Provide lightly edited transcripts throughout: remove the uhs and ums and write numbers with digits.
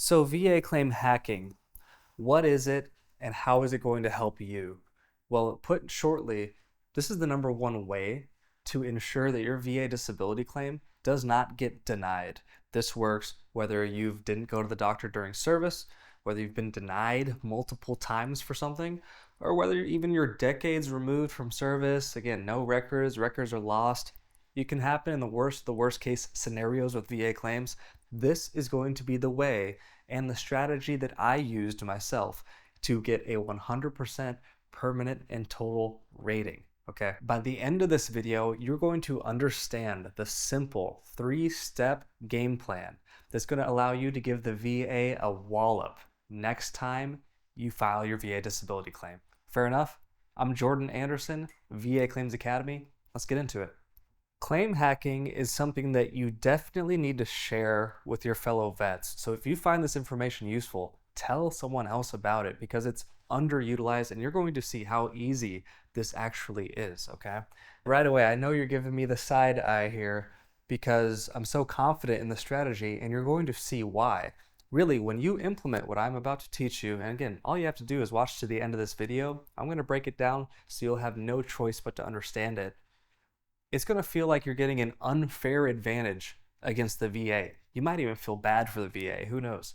So VA claim hacking, what is it and how is it going to help you? Well, put shortly, this is the number one way to ensure that your VA disability claim does not get denied. This works whether you didn't go to the doctor during service, whether you've been denied multiple times for something, or whether even you're decades removed from service. Again, no records are lost. It can happen in the worst case scenarios with VA claims. This is going to be the way and the strategy that I used myself to get a 100% permanent and total rating. Okay. By the end of this video, you're going to understand the simple 3-step game plan that's going to allow you to give the VA a wallop next time you file your VA disability claim. Fair enough? I'm Jordan Anderson, VA Claims Academy. Let's get into it. Claim hacking is something that you definitely need to share with your fellow vets. So if you find this information useful, tell someone else about it because it's underutilized and you're going to see how easy this actually is, okay? Right away, I know you're giving me the side eye here because I'm so confident in the strategy and you're going to see why. Really, when you implement what I'm about to teach you, and again, all you have to do is watch to the end of this video. I'm going to break it down so you'll have no choice but to understand it. It's going to feel like you're getting an unfair advantage against the VA. You might even feel bad for the VA. Who knows?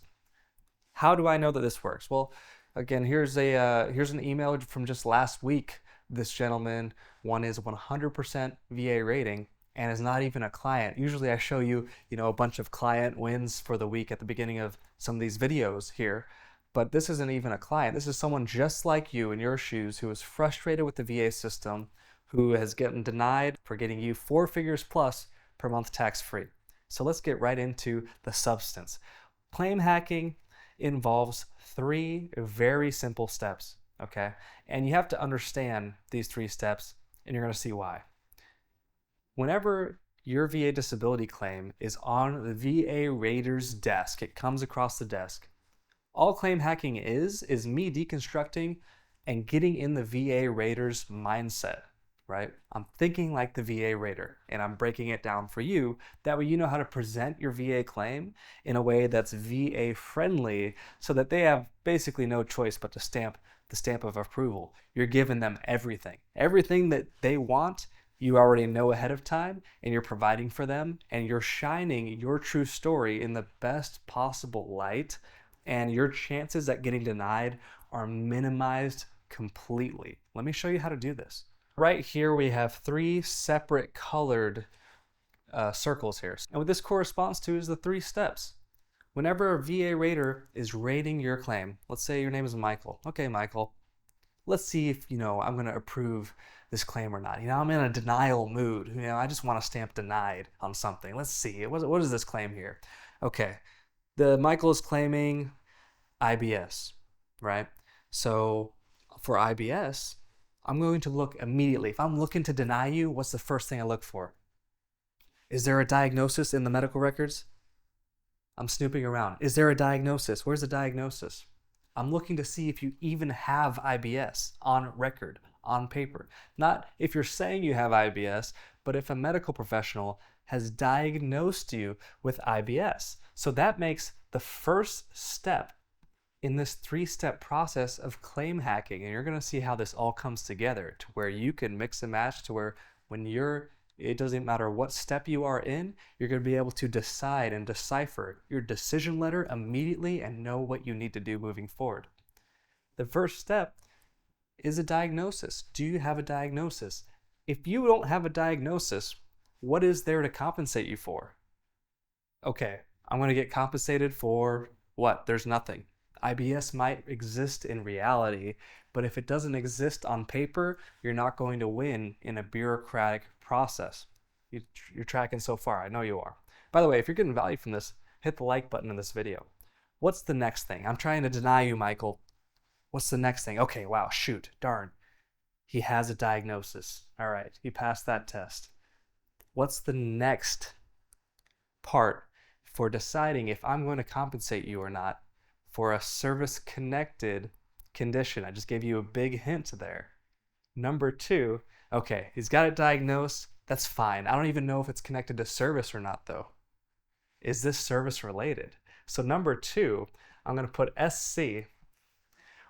How do I know that this works? Well, again, here's an email from just last week. This gentleman won his 100% VA rating and is not even a client. Usually I show you, a bunch of client wins for the week at the beginning of some of these videos here. But this isn't even a client. This is someone just like you in your shoes who is frustrated with the VA system, who has gotten denied for getting you 4 figures plus per month tax-free. So let's get right into the substance. Claim hacking involves 3 very simple steps, okay? And you have to understand these 3 steps, and you're going to see why. Whenever your VA disability claim is on the VA rater's desk, it comes across the desk, all claim hacking is me deconstructing and getting in the VA rater's mindset. Right? I'm thinking like the VA rater and I'm breaking it down for you. That way you know how to present your VA claim in a way that's VA friendly so that they have basically no choice but to stamp the stamp of approval. You're giving them everything. Everything that they want, you already know ahead of time and you're providing for them and you're shining your true story in the best possible light, and your chances at getting denied are minimized completely. Let me show you how to do this. Right here we have 3 separate colored circles here. And what this corresponds to is the 3 steps. Whenever a VA rater is rating your claim, let's say your name is Michael. Okay, Michael, let's see if, I'm going to approve this claim or not. I'm in a denial mood. I just want to stamp denied on something. Let's see. What is this claim here? Okay, Michael is claiming IBS, right? So for IBS, I'm going to look immediately. If I'm looking to deny you, what's the first thing I look for? Is there a diagnosis in the medical records? I'm snooping around. Is there a diagnosis? Where's the diagnosis? I'm looking to see if you even have IBS on record, on paper. Not if you're saying you have IBS, but if a medical professional has diagnosed you with IBS. So that makes the first step in this 3-step process of claim hacking, and you're going to see how this all comes together to where you can mix and match to where it doesn't matter what step you are in, you're going to be able to decide and decipher your decision letter immediately and know what you need to do moving forward. The first step is a diagnosis. Do you have a diagnosis? If you don't have a diagnosis, what is there to compensate you for? Okay, I'm going to get compensated for what? There's nothing. IBS might exist in reality, but if it doesn't exist on paper, you're not going to win in a bureaucratic process. You're tracking so far. I know you are. By the way, if you're getting value from this, hit the like button in this video. What's the next thing? I'm trying to deny you, Michael. What's the next thing? Okay, wow, shoot, darn. He has a diagnosis. All right, he passed that test. What's the next part for deciding if I'm going to compensate you or not for a service-connected condition? I just gave you a big hint there. Number 2, okay, he's got it diagnosed. That's fine. I don't even know if it's connected to service or not, though. Is this service related? So number 2, I'm going to put SC,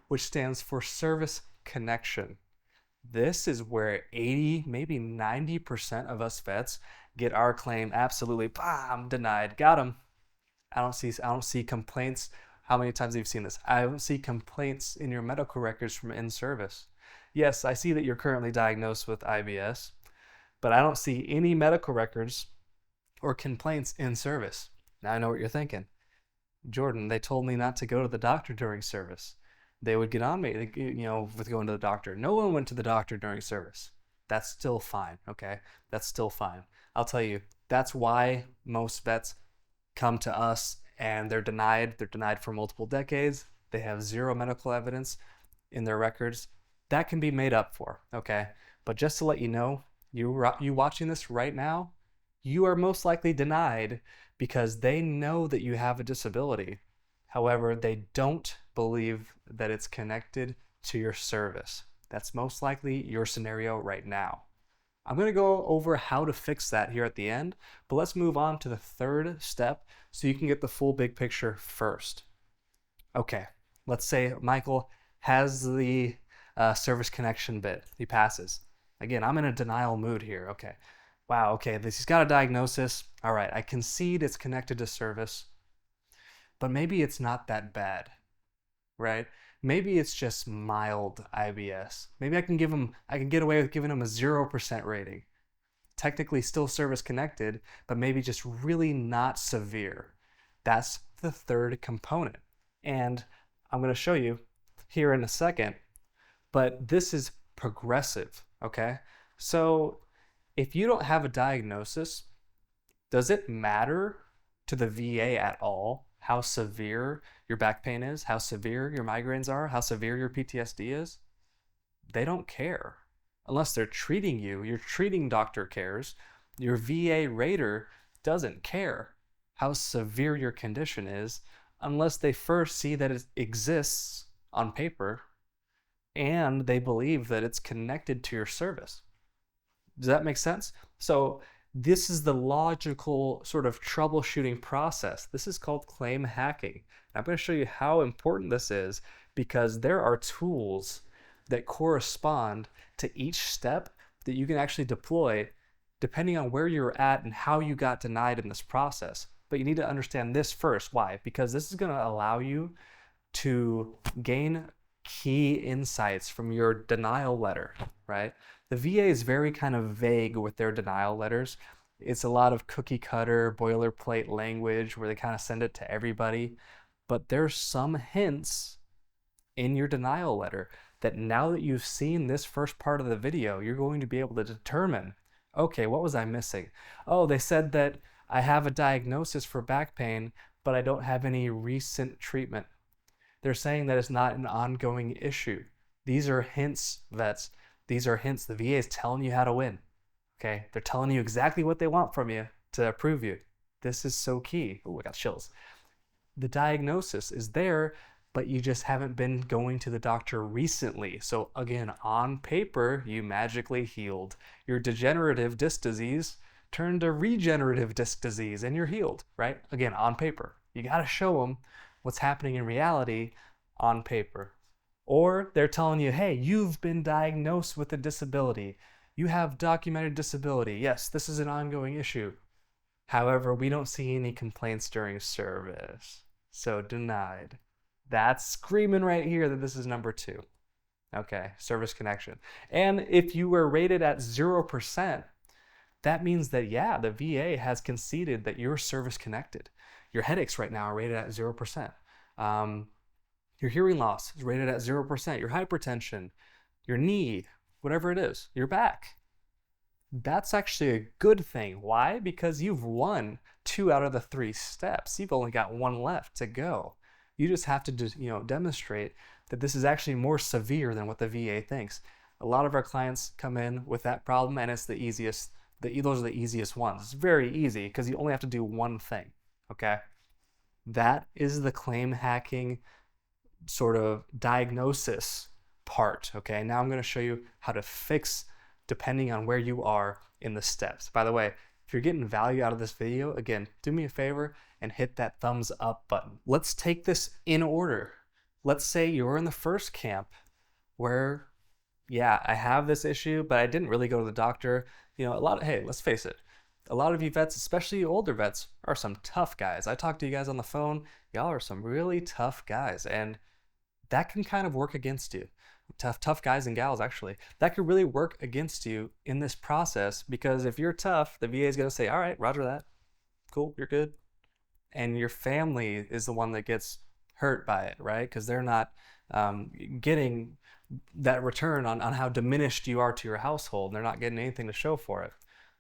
which stands for service connection. This is where 80, maybe 90% of us vets get our claim absolutely bam, denied. Got him. I don't see complaints. How many times have you seen this? I don't see complaints in your medical records from in service. Yes, I see that you're currently diagnosed with IBS, but I don't see any medical records or complaints in service. Now I know what you're thinking. Jordan, they told me not to go to the doctor during service. They would get on me, with going to the doctor. No one went to the doctor during service. That's still fine, okay? That's still fine. I'll tell you, that's why most vets come to us and they're denied. They're denied for multiple decades. They have zero medical evidence in their records. That can be made up for, okay? But just to let you know, you watching this right now, you are most likely denied because they know that you have a disability. However, they don't believe that it's connected to your service. That's most likely your scenario right now. I'm going to go over how to fix that here at the end, but let's move on to the third step so you can get the full big picture first. Okay, let's say Michael has the service connection bit. He passes. Again, I'm in a denial mood here. Okay. Wow, okay, he's got a diagnosis. All right, I concede it's connected to service, but maybe it's not that bad, right? Maybe it's just mild IBS. Maybe I can get away with giving him a 0% rating. Technically still service connected, but maybe just really not severe. That's the third component. And I'm going to show you here in a second, but this is progressive, okay? So if you don't have a diagnosis, does it matter to the VA at all how severe your back pain is, how severe your migraines are, how severe your PTSD is? They don't care. Unless they're treating you, your treating doctor cares. Your VA rater doesn't care how severe your condition is unless they first see that it exists on paper and they believe that it's connected to your service. Does that make sense? So this is the logical sort of troubleshooting process. This is called claim hacking. I'm going to show you how important this is because there are tools that correspond to each step that you can actually deploy depending on where you're at and how you got denied in this process. But you need to understand this first. Why? Because this is going to allow you to gain key insights from your denial letter, right? The VA is very kind of vague with their denial letters. It's a lot of cookie cutter, boilerplate language where they kind of send it to everybody. But there's some hints in your denial letter that now that you've seen this first part of the video, you're going to be able to determine, okay, what was I missing? Oh, they said that I have a diagnosis for back pain, but I don't have any recent treatment. They're saying that it's not an ongoing issue. These are hints, vets. These are hints. The VA is telling you how to win. Okay? They're telling you exactly what they want from you to approve you. This is so key. Oh, I got chills. The diagnosis is there, but you just haven't been going to the doctor recently. So again, on paper, you magically healed. Your degenerative disc disease turned to regenerative disc disease and you're healed, right? Again, on paper. You got to show them what's happening in reality on paper. Or they're telling you, hey, you've been diagnosed with a disability. You have documented disability. Yes, this is an ongoing issue. However, we don't see any complaints during service. So denied. That's screaming right here that this is number 2. Okay, service connection. And if you were rated at 0%, that means that, yeah, the VA has conceded that you're service connected. Your headaches right now are rated at 0%. Your hearing loss is rated at 0%. Your hypertension, your knee, whatever it is, your back. That's actually a good thing. Why? Because you've won 2 out of the 3 steps. You've only got 1 left to go. You just have to demonstrate that this is actually more severe than what the VA thinks. A lot of our clients come in with that problem and it's the easiest. Those are the easiest ones. It's very easy because you only have to do one thing, okay? That is the claim hacking sort of diagnosis part, okay? Now I'm going to show you how to fix depending on where you are in the steps. By the way, If you're getting value out of this video, again, do me a favor and hit that thumbs up button. Let's take this in order. Let's say you're in the first camp where, yeah, I have this issue, but I didn't really go to the doctor. Hey, let's face it, a lot of you vets, especially older vets, are some tough guys. I talk to you guys on the phone. Y'all are some really tough guys, and that can kind of work against you. Tough guys and gals, actually. That could really work against you in this process, because if you're tough, the VA is going to say, all right, roger that. Cool, you're good. And your family is the one that gets hurt by it, right? Because they're not getting that return on how diminished you are to your household. They're not getting anything to show for it.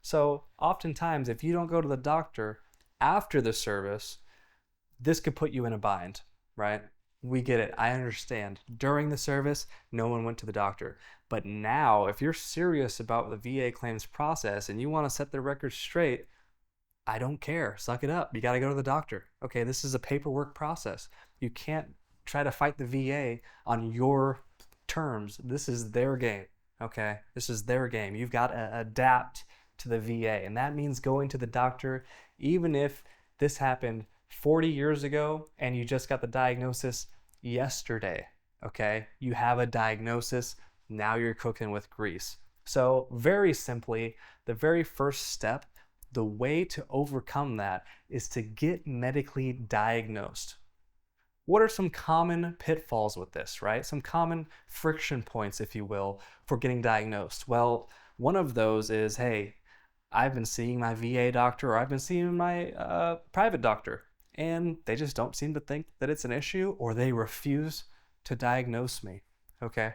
So oftentimes, if you don't go to the doctor after the service, this could put you in a bind, right? We get it. I understand. During the service, no one went to the doctor. But now, if you're serious about the VA claims process and you want to set the record straight, I don't care. Suck it up. You got to go to the doctor. Okay, this is a paperwork process. You can't try to fight the VA on your terms. This is their game. Okay, this is their game. You've got to adapt to the VA, and that means going to the doctor, even if this happened 40 years ago and you just got the diagnosis yesterday. Okay, you have a diagnosis. Now you're cooking with grease. So very simply, the very first step, the way to overcome that is to get medically diagnosed. What are some common pitfalls with this, right? Some common friction points, if you will, for getting diagnosed. Well, one of those is, hey, I've been seeing my VA doctor, or I've been seeing my private doctor, and they just don't seem to think that it's an issue, or they refuse to diagnose me. Okay,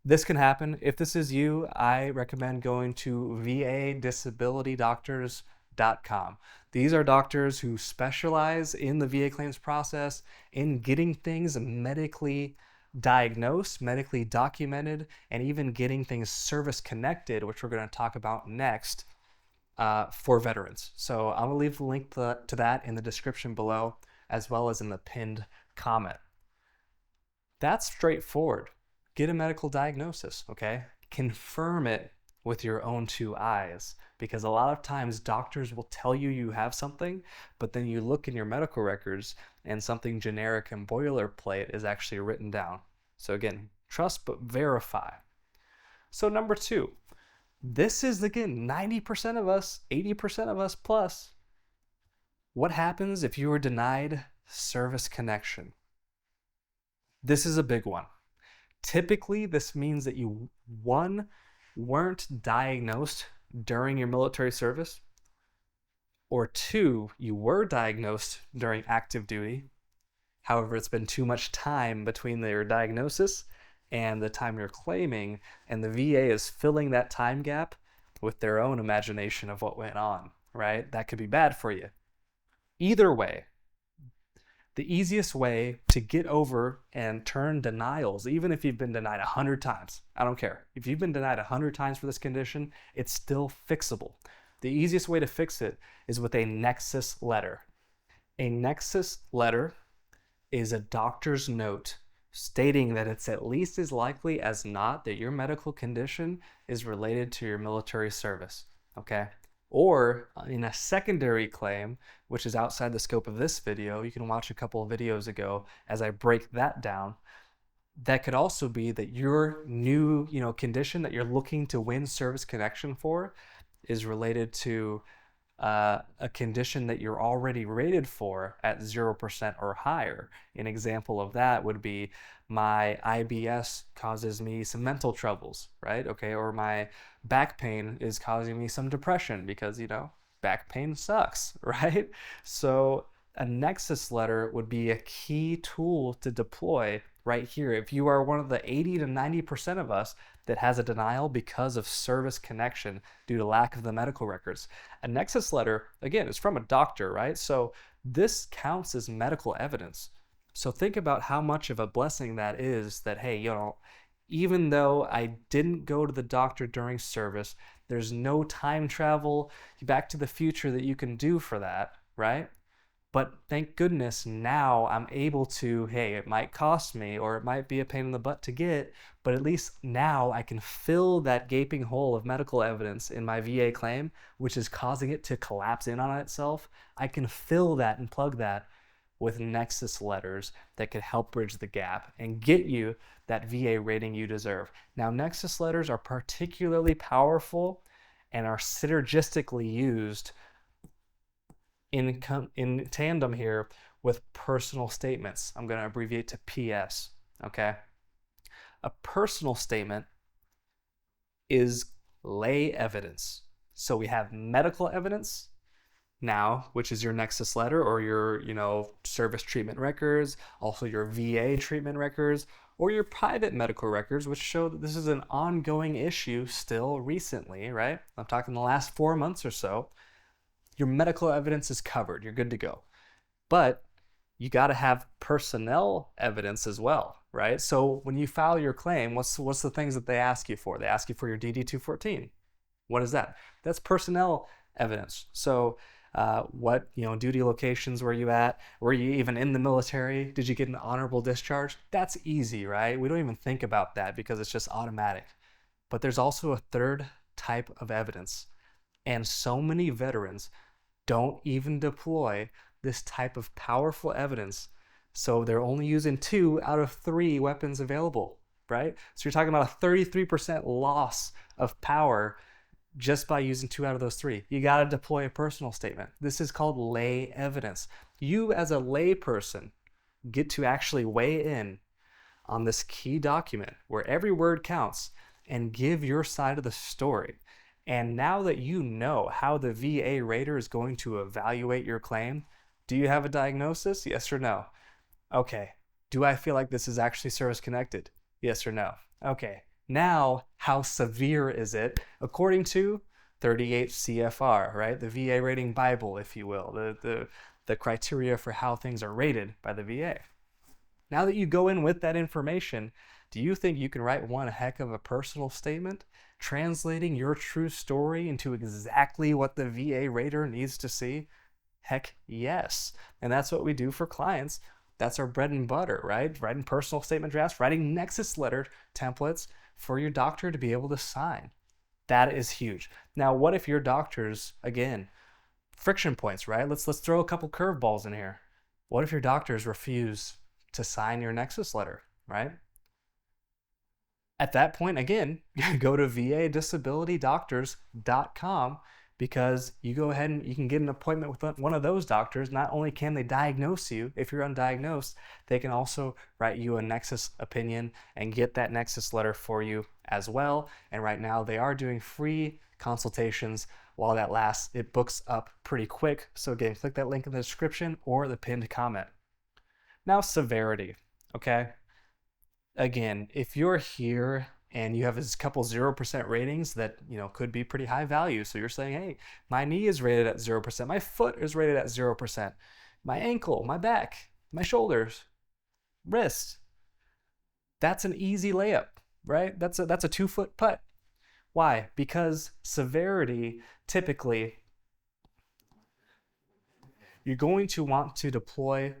this can happen. If this is you, I recommend going to vadisabilitydoctors.com. These are doctors who specialize in the VA claims process, in getting things medically diagnosed, medically documented, and even getting things service connected, which we're going to talk about next, for veterans. So I'm gonna leave the link to that in the description below, as well as in the pinned comment. That's straightforward. Get a medical diagnosis, okay? Confirm it with your own two eyes, because a lot of times doctors will tell you you have something, but then you look in your medical records and something generic and boilerplate is actually written down. So again, trust but verify. So number two, this is, again, 90% of us, 80% of us plus. What happens if you were denied service connection? This is a big one. Typically, this means that you, one, weren't diagnosed during your military service, or two, you were diagnosed during active duty. However, it's been too much time between your diagnosis and the time you're claiming, and the VA is filling that time gap with their own imagination of what went on, right? That could be bad for you. Either way, the easiest way to get over and turn denials, even if you've been denied 100 times, I don't care. If you've been denied 100 times for this condition, it's still fixable. The easiest way to fix it is with a nexus letter. A nexus letter is a doctor's note stating that it's at least as likely as not that your medical condition is related to your military service, okay? Or in a secondary claim, which is outside the scope of this video, you can watch a couple of videos ago as I break that down. That could also be that your new, condition that you're looking to win service connection for is related to a condition that you're already rated for at 0% or higher. An example of that would be my IBS causes me some mental troubles, right? Okay, or my back pain is causing me some depression because, back pain sucks, right? So a nexus letter would be a key tool to deploy right here. If you are one of the 80 to 90% of us that has a denial because of service connection due to lack of the medical records, a nexus letter, again, is from a doctor, right? So this counts as medical evidence. So think about how much of a blessing that is, that, hey, even though I didn't go to the doctor during service, there's no time travel, Back to the Future that you can do for that, right? But thank goodness now I'm able to, hey, it might cost me or it might be a pain in the butt to get, but at least now I can fill that gaping hole of medical evidence in my VA claim, which is causing it to collapse in on itself. I can fill that and plug that with nexus letters that could help bridge the gap and get you that VA rating you deserve. Now, nexus letters are particularly powerful and are synergistically used in tandem here with personal statements. I'm going to abbreviate to PS, okay? A personal statement is lay evidence. So we have medical evidence now, which is your nexus letter or your, service treatment records, also your VA treatment records, or your private medical records, which show that this is an ongoing issue still recently, right? I'm talking the last 4 months or so. Your medical evidence is covered. You're good to go. But you got to have personnel evidence as well, right? So when you file your claim, what's the things that they ask you for? They ask you for your DD-214. What is that? That's personnel evidence. So what duty locations were you at? Were you even in the military? Did you get an honorable discharge? That's easy, right? We don't even think about that because it's just automatic. But there's also a third type of evidence. And so many veterans don't even deploy this type of powerful evidence. So they're only using 2 out of 3 weapons available, right? So you're talking about a 33% loss of power just by using 2 out of those 3. You got to deploy a personal statement. This is called lay evidence. You as a lay person get to actually weigh in on this key document where every word counts and give your side of the story. And now that you know how the VA rater is going to evaluate your claim, do you have a diagnosis? Yes or no? Okay. Do I feel like this is actually service connected? Yes or no? Okay. Now, how severe is it according to 38 CFR, right? The VA rating Bible, if you will, the criteria for how things are rated by the VA. Now that you go in with that information, do you think you can write one heck of a personal statement, translating your true story into exactly what the VA rater needs to see? Heck yes. And that's what we do for clients. That's our bread and butter, right? Writing personal statement drafts, writing nexus letter templates for your doctor to be able to sign. That is huge. Now, what if your doctors, again, friction points, right? Let's throw a couple curveballs in here. What if your doctors refuse to sign your nexus letter, right? At that point, again, go to vadisabilitydoctors.com because you go ahead and you can get an appointment with one of those doctors. Not only can they diagnose you if you're undiagnosed, they can also write you a nexus opinion and get that nexus letter for you as well. And right now they are doing free consultations while that lasts. It books up pretty quick. So again, click that link in the description or the pinned comment. Now, severity, okay? Again, if you're here and you have a couple 0% ratings that, could be pretty high value. So you're saying, hey, my knee is rated at 0%. My foot is rated at 0%. My ankle, my back, my shoulders, wrist. That's an easy layup, right? That's a 2-foot putt. Why? Because severity, typically, you're going to want to deploy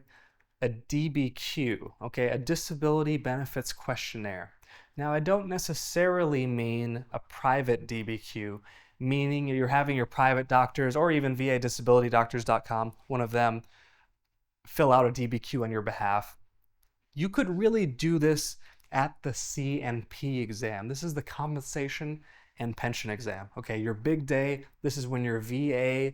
a DBQ, okay, a disability benefits questionnaire. Now, I don't necessarily mean a private DBQ, meaning you're having your private doctors or even vadisabilitydoctors.com, one of them, fill out a DBQ on your behalf. You could really do this at the C&P exam. This is the compensation and pension exam. Okay, your big day. This is when your VA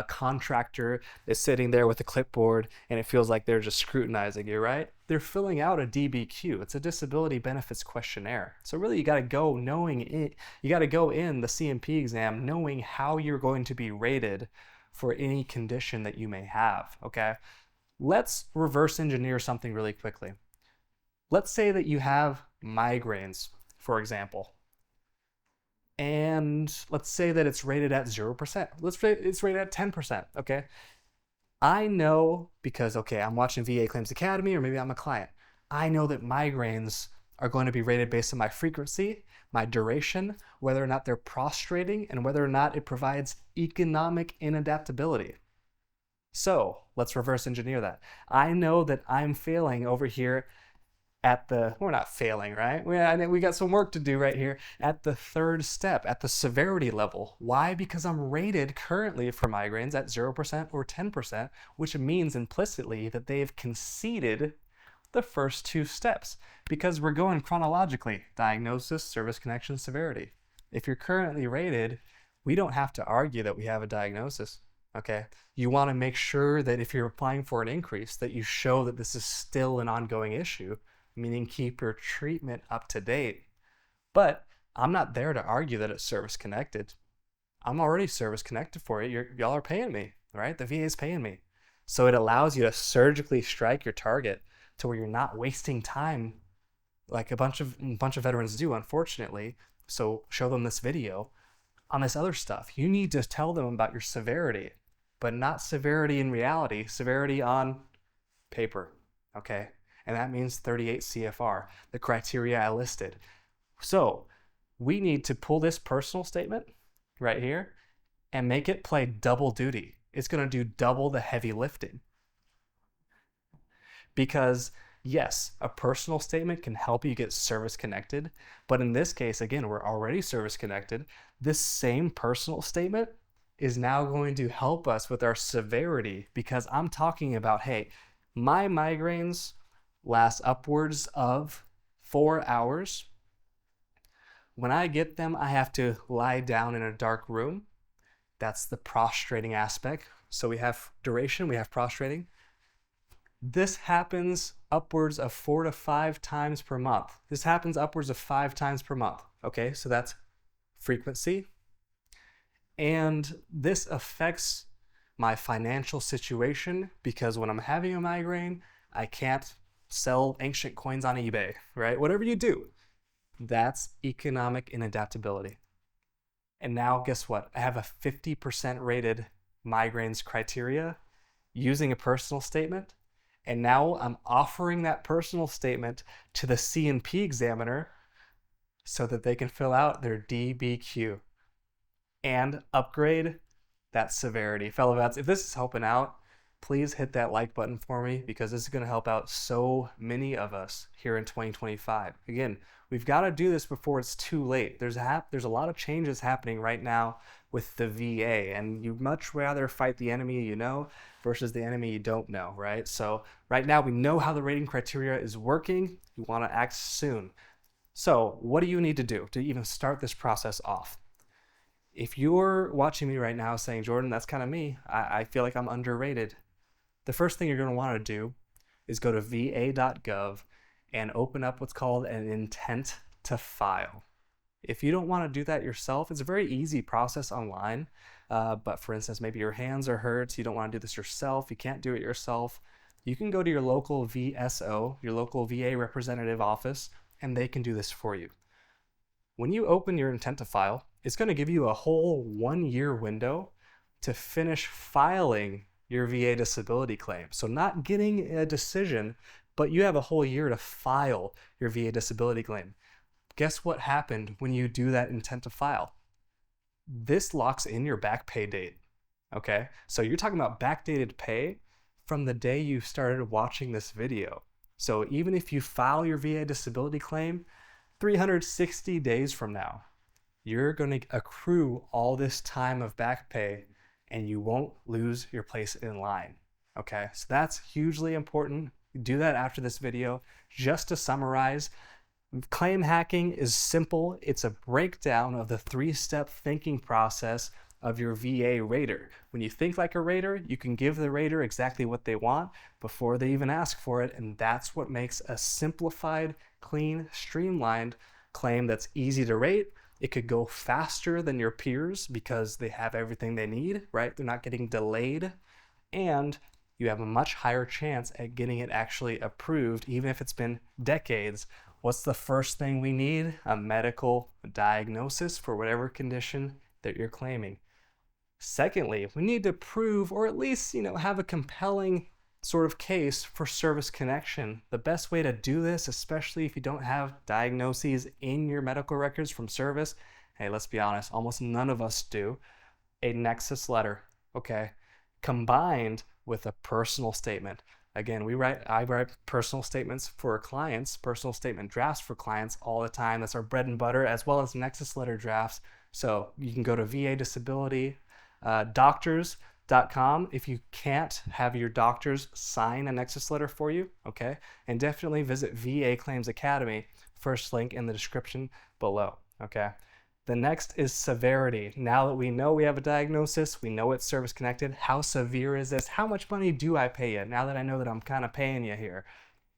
contractor is sitting there with a clipboard and it feels like they're just scrutinizing you, right? They're filling out a DBQ. It's a disability benefits questionnaire. So really you got to go knowing it. You got to go in the C&P exam knowing how you're going to be rated for any condition that you may have, okay? Let's reverse engineer something really quickly. Let's say that you have migraines, for example. And let's say that it's rated at 0%. It's rated at 10%, okay? I know because, I'm watching VA Claims Academy or maybe I'm a client. I know that migraines are going to be rated based on my frequency, my duration, whether or not they're prostrating, and whether or not it provides economic inadaptability. So let's reverse engineer that. I know that I'm failing over here at the, we're not failing, right? We got some work to do right here at the third step, at the severity level. Why? Because I'm rated currently for migraines at 0% or 10%, which means implicitly that they've conceded the first two steps because we're going chronologically: diagnosis, service connection, severity. If you're currently rated, we don't have to argue that we have a diagnosis. Okay, you want to make sure that if you're applying for an increase, that you show that this is still an ongoing issue, meaning keep your treatment up to date. But I'm not there to argue that it's service connected. I'm already service connected for you. Y'all are paying me, right? The VA is paying me. So it allows you to surgically strike your target to where you're not wasting time like a bunch of veterans do, unfortunately. So show them this video on this other stuff. You need to tell them about your severity, but not severity in reality, severity on paper, okay? And that means 38 CFR, the criteria I listed. So we need to pull this personal statement right here and make it play double duty. It's going to do double the heavy lifting. Because yes, a personal statement can help you get service connected, but in this case, again, we're already service connected. This same personal statement is now going to help us with our severity, because I'm talking about, hey, my migraines last upwards of 4 hours. When I get them, I have to lie down in a dark room. That's the prostrating aspect. So we have duration, we have prostrating. This happens upwards of 4 to 5 times per month. This happens upwards of 5 times per month. Okay, so that's frequency. And this affects my financial situation, because when I'm having a migraine, I can't sell ancient coins on eBay, right? Whatever you do, that's economic inadaptability. And now guess what? I have a 50% rated migraines criteria using a personal statement. And now I'm offering that personal statement to the C&P examiner so that they can fill out their DBQ and upgrade that severity. Fellow vets, if this is helping out, please hit that like button for me, because this is going to help out so many of us here in 2025. Again, we've got to do this before it's too late. There's a lot of changes happening right now with the VA, and you'd much rather fight the enemy you know versus the enemy you don't know, right? So right now we know how the rating criteria is working. You want to act soon. So what do you need to do to even start this process off? If you're watching me right now saying, Jordan, that's kind of me, I feel like I'm underrated, the first thing you're going to want to do is go to va.gov and open up what's called an intent to file. If you don't want to do that yourself, it's a very easy process online. But for instance, maybe your hands are hurt, you don't want to do this yourself, you can't do it yourself, you can go to your local VSO, your local VA representative office, and they can do this for you. When you open your intent to file, it's going to give you a whole 1-year window to finish filing your VA disability claim. So not getting a decision, but you have a whole year to file your VA disability claim. Guess what happened when you do that intent to file? This locks in your back pay date. Okay, so you're talking about backdated pay from the day you started watching this video. So even if you file your VA disability claim 360 days from now, you're going to accrue all this time of back pay and you won't lose your place in line. Okay, so that's hugely important. Do that after this video. Just to summarize, claim hacking is simple. It's a breakdown of the 3-step thinking process of your VA rater. When you think like a rater, you can give the rater exactly what they want before they even ask for it, and that's what makes a simplified, clean, streamlined claim that's easy to rate. It could go faster than your peers because they have everything they need, right? They're not getting delayed, and you have a much higher chance at getting it actually approved, even if it's been decades. What's the first thing we need? A medical diagnosis for whatever condition that you're claiming. Secondly, we need to prove, or at least, have a compelling sort of case for service connection. The best way to do this, especially if you don't have diagnoses in your medical records from service, hey, let's be honest, almost none of us do, a nexus letter, okay? Combined with a personal statement. Again, I write personal statements for clients, personal statement drafts for clients all the time. That's our bread and butter, as well as Nexus letter drafts. So you can go to VA Disability doctors.com if you can't have your doctors sign a Nexus letter for you, okay? And definitely visit VA Claims Academy, first link in the description below, okay? The next is severity. Now that we know we have a diagnosis, we know it's service connected, how severe is this? How much money do I pay you now that I know that I'm kind of paying you here?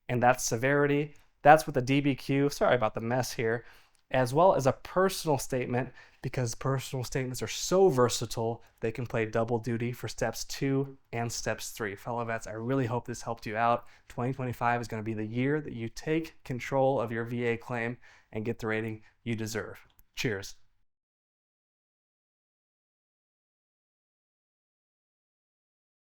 And that's severity. That's with the DBQ, sorry about the mess here, as well as a personal statement, because personal statements are so versatile, they can play double duty for steps 2 and steps 3. Fellow vets, I really hope this helped you out. 2025 is going to be the year that you take control of your VA claim and get the rating you deserve. Cheers.